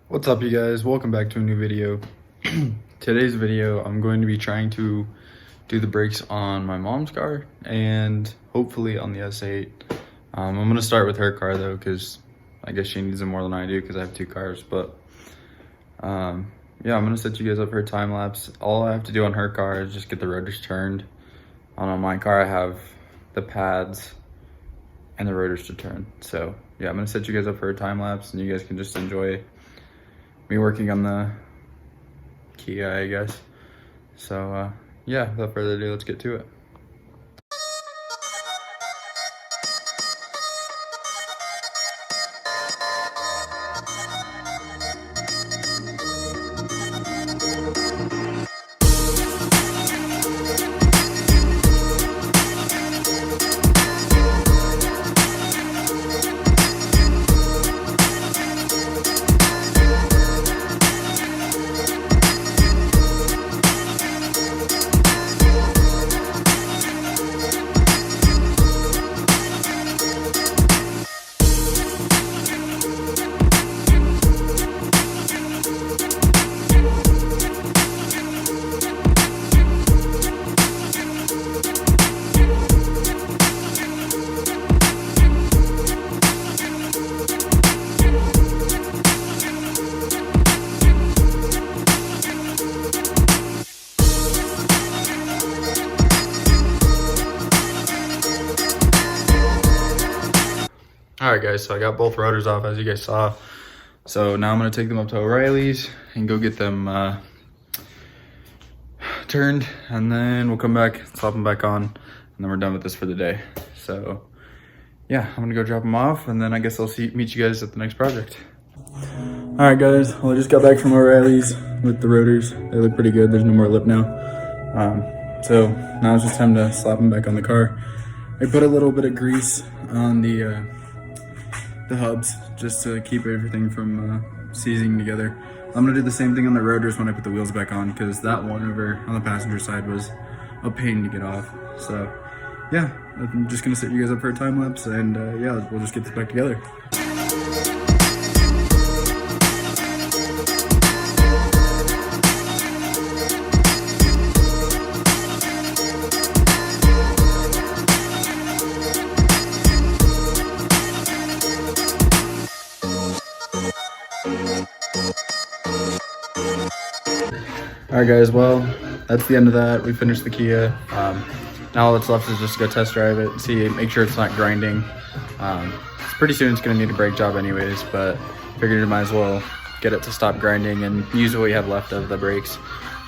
What's up, you guys? Welcome back to a new video. Today's video, I'm going to be trying to do the brakes on my mom's car and hopefully on the S8. I'm going to start with her car though, because I guess she needs it more than I do because I have two cars. But yeah, I'm going to set you guys up for a time lapse. All I have to do on her car is just get the rotors turned. On my car, I have the pads and the rotors to turn. So yeah, I'm going to set you guys up for a time lapse and you guys can just enjoy me working on the Kia, I guess. So yeah, without further ado, let's get to it. Alright guys, so I got both rotors off as you guys saw. So now I'm gonna take them up to O'Reilly's and go get them turned, and then we'll come back, swap them back on, and then we're done with this for the day. So yeah, I'm gonna go drop them off, and then I guess I'll meet you guys at the next project. Alright guys, well I just got back from O'Reilly's with the rotors. They look pretty good, there's no more lip now. So now it's just time to slap them back on the car. I put a little bit of grease on the hubs just to keep everything from seizing together. I'm gonna do the same thing on the rotors when I put the wheels back on, because that one over on the passenger side was a pain to get off. So yeah, I'm just gonna set you guys up for a time lapse, and yeah, we'll just get this back together. Alright guys, well, that's the end of that. We finished the Kia. Now all that's left is just go test drive it, see, make sure it's not grinding. Pretty soon it's gonna need a brake job anyways, but figured you might as well get it to stop grinding and use what we have left of the brakes.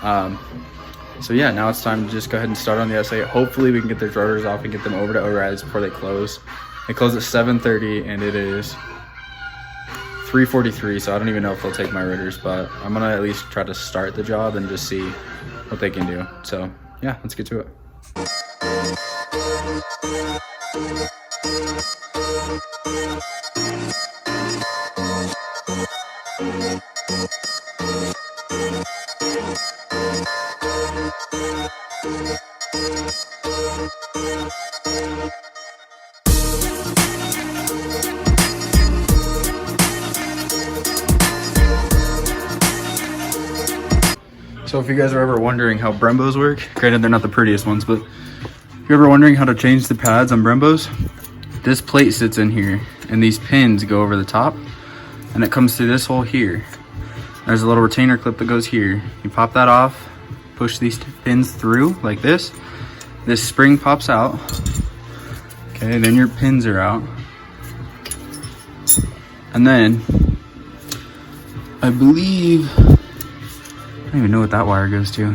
So yeah, now it's time to just go ahead and start on the S8. Hopefully we can get those rotors off and get them over to O'Reilly's before they close. They close at 7:30 and it is 3:43, so I don't even know if they'll take my rotors, but I'm gonna at least try to start the job and just see what they can do. So yeah, let's get to it. So if you guys are ever wondering how Brembos work, granted they're not the prettiest ones, but if you're ever wondering how to change the pads on Brembos, this plate sits in here and these pins go over the top and it comes through this hole here. There's a little retainer clip that goes here. You pop that off, push these pins through like this. This spring pops out. Okay, then your pins are out. And then, I believe, I don't even know what that wire goes to.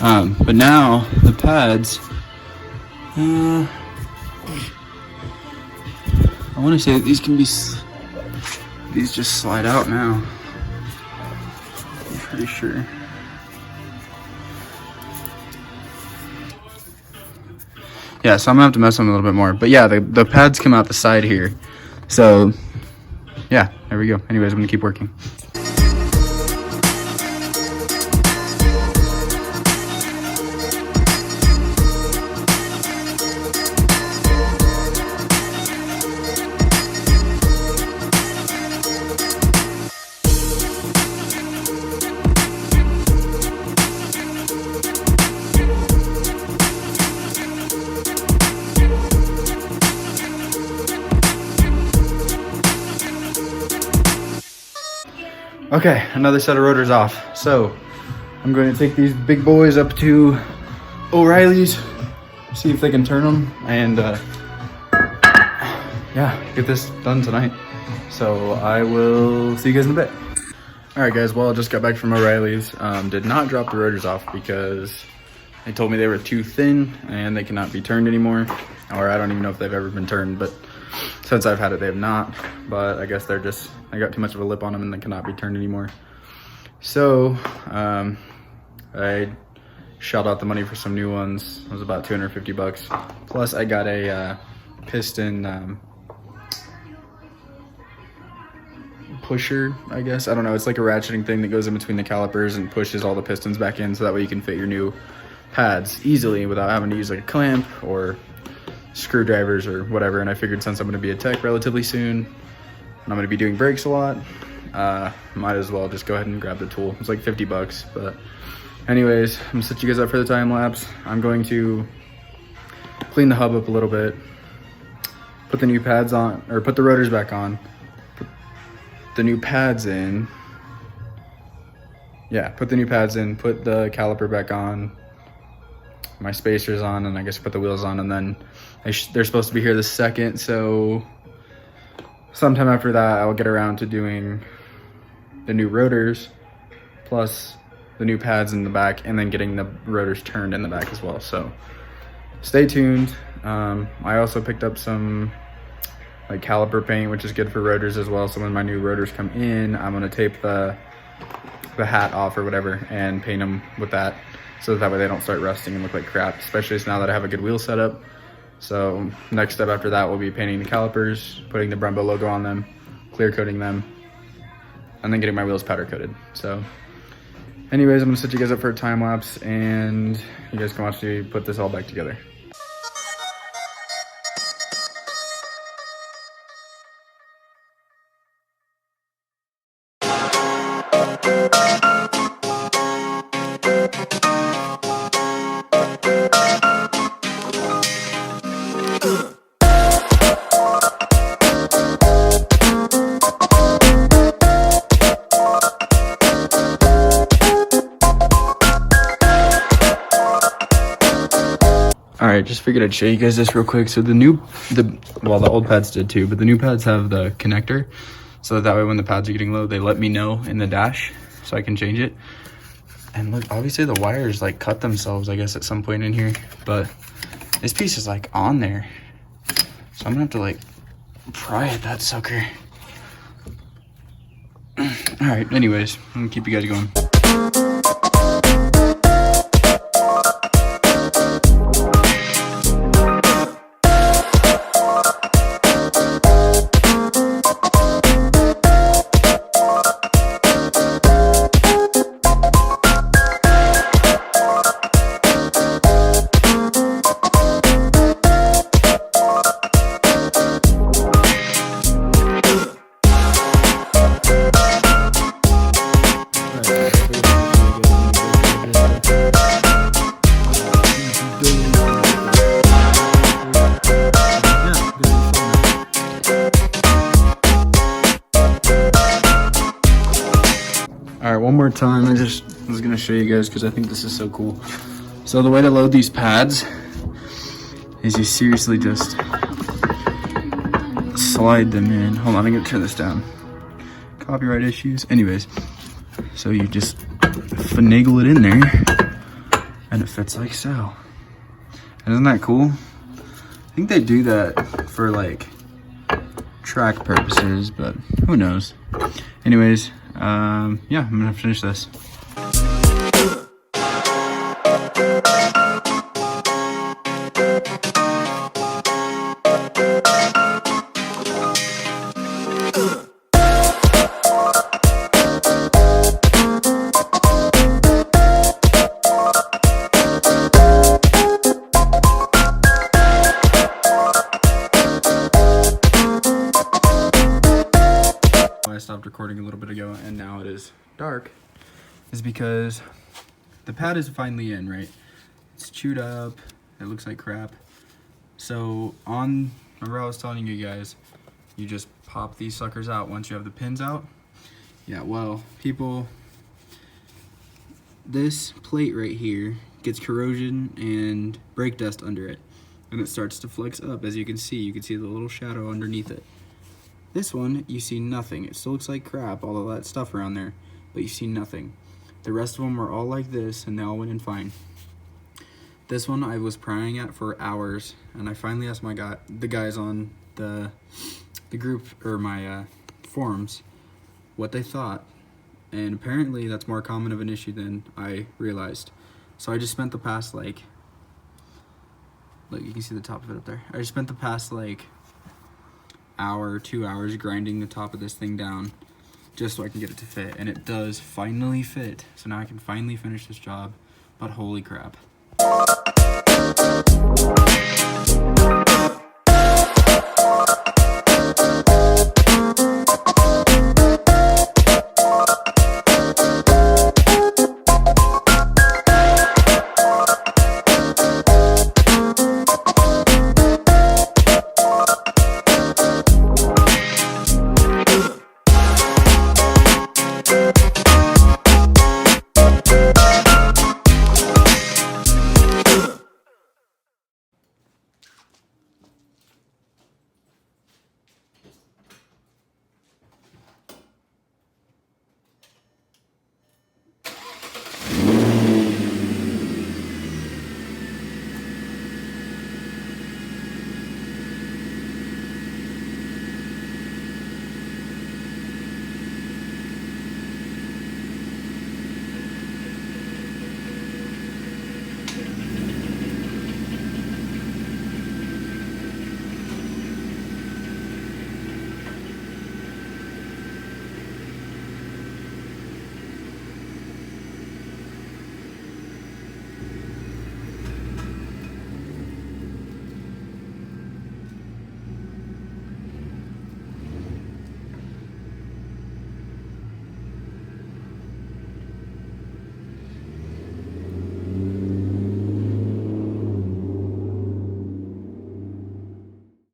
But now the pads, I want to say that these can be, these just slide out now. I'm pretty sure. Yeah, so I'm gonna have to mess with them a little bit more. But yeah, the pads come out the side here. So yeah, there we go. Anyways, I'm gonna keep working. Okay, another set of rotors off. So I'm going to take these big boys up to O'Reilly's, see if they can turn them, and yeah, get this done tonight. So I will see you guys in a bit. All right, guys, well, I just got back from O'Reilly's. Did not drop the rotors off because they told me they were too thin and they cannot be turned anymore. Or I don't even know if they've ever been turned, but since I've had it, they have not. But I guess they're just, I got too much of a lip on them and they cannot be turned anymore. So I shelled out the money for some new ones. It was about 250 bucks. Plus I got a piston pusher, I guess. I don't know. It's like a ratcheting thing that goes in between the calipers and pushes all the pistons back in so that way you can fit your new pads easily without having to use like a clamp or screwdrivers or whatever. And I figured since I'm going to be a tech relatively soon and I'm going to be doing brakes a lot, might as well just go ahead and grab the tool. It's like 50 bucks. But anyways, I'm going to set you guys up for the time lapse. I'm going to clean the hub up a little bit, put the new pads on, or put the rotors back on, the new pads in. Yeah, put the new pads in, put the caliper back on, my spacers on, and I guess put the wheels on, and then they're supposed to be here the second, so sometime after that I'll get around to doing the new rotors plus the new pads in the back, and then getting the rotors turned in the back as well. So stay tuned. I also picked up some like caliper paint, which is good for rotors as well. So when my new rotors come in, I'm gonna tape the hat off or whatever and paint them with that, so that way they don't start rusting and look like crap, especially now that I have a good wheel setup. So next step after that will be painting the calipers, putting the Brembo logo on them, clear coating them, and then getting my wheels powder coated. So anyways, I'm gonna set you guys up for a time lapse and you guys can watch me put this all back together. All right, just figured I'd show you guys this real quick. So well, the old pads did too, but the new pads have the connector, so that way when the pads are getting low, they let me know in the dash so I can change it. And look, obviously the wires like cut themselves, I guess, at some point in here, but this piece is like on there. So I'm gonna have to like pry at that sucker. All right, anyways, I'm gonna keep you guys going. All right, one more time. I was gonna show you guys because I think this is so cool. So the way to load these pads is you seriously just slide them in. Hold on, I'm gonna turn this down. Copyright issues. Anyways, so you just finagle it in there and it fits like so. And isn't that cool? I think they do that for like track purposes, but who knows? Anyways, yeah, I'm gonna finish this. I stopped recording a little bit ago and now it is dark is because the pad is finally in, right? It's chewed up, it looks like crap. So remember I was telling you guys, you just pop these suckers out once you have the pins out. Yeah, well, people, this plate right here gets corrosion and brake dust under it, and it starts to flex up. As you can see the little shadow underneath it. This one, you see nothing. It still looks like crap, all of that stuff around there, but you see nothing. The rest of them were all like this, and they all went in fine. This one I was prying at for hours, and I finally asked the guys on the group, or my forums, what they thought, and apparently that's more common of an issue than I realized. So I just spent the past look, you can see the top of it up there. I just spent the past hour or 2 hours grinding the top of this thing down just so I can get it to fit, and it does finally fit. So now I can finally finish this job, but holy crap.